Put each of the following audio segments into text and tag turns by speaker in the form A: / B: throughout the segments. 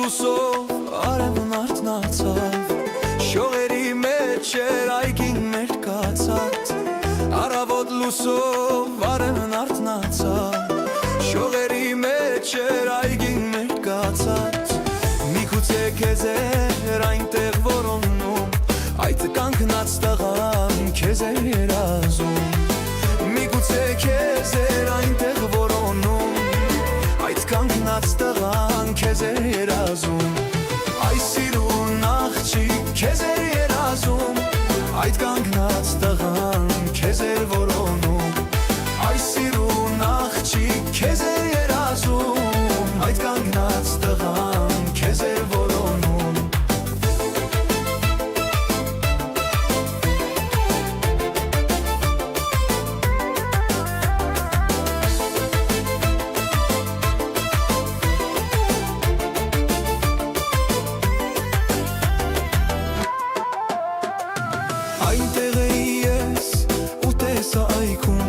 A: լուսով արևն արթնացավ, շողերի մեջ էր այգին մեր կացած, առավոտ լուսով արևն արթնացավ, շողերի մեջ էր այգին մեր կացած, միգուցե քեզ էր այնտեղ որոնում, այդ կանգնած տղան քեզ էր երազում, միգուցե քեզ էր այնտեղ որոնում, այդ կանգնած տղան քեզ էր երազում, այս սիրուն աղջիկ քեզ էր երազում, այդ կանգնած տղան քեզ էր որոնում, այս սիրուն աղջիկ քեզ էր երազում, այդ կանգնած տղան քեզ էր որոնում։ Այնտեղ էի ես ու տեսա այգում,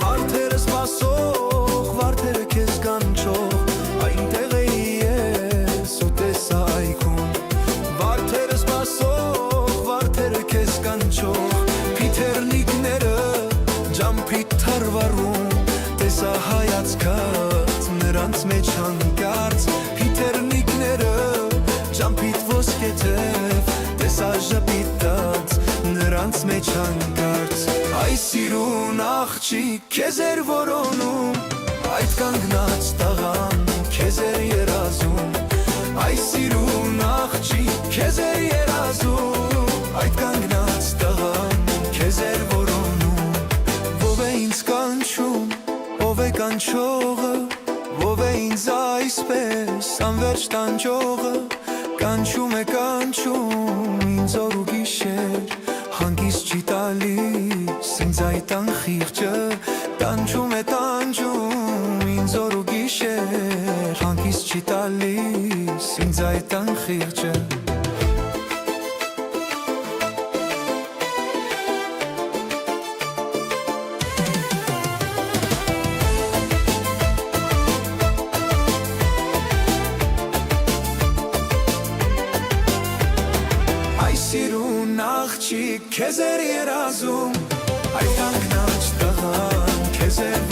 A: վարդերը սպասող, վարդերը քեզ կանչող, այնտեղ էի ես ու տեսա այգում, վարդերը սպասող, վարդերը քեզ կանչող, փիթեռնիկները ջամփիտ թարվարում, տեսա հայացքդ նրանց մեջ հանկարծ, փիթեռնիկները ջամփիտ ոսկե թև, տեսա ժպիտած նրանց մեջ հանկարծ, այս սիրուն աղջիկ քեզ էր որոնում, այդ կանգնած տղան քեզ էր երազում, այս սիրուն աղջիկ քեզ էր երազում, այդ կանգնած տղան քեզ էր որոնում, ով է ինձ կանչում, ով է կանչողը, ով է ինձ այսպես անվերջ տանջողը, կանչում է կանչում ինձ օր ու գիշեր, հանգիստ չի տալիս ինձ այդ անխիղճը, տանջում է տանջում ինձ օր ու գիշեր, հանգիստ չի տալիս ինձ այդ անխիղճը։ Սիրուն աղջիկ քեզ էր երազում, այդ կանգնած տղան քեզ էր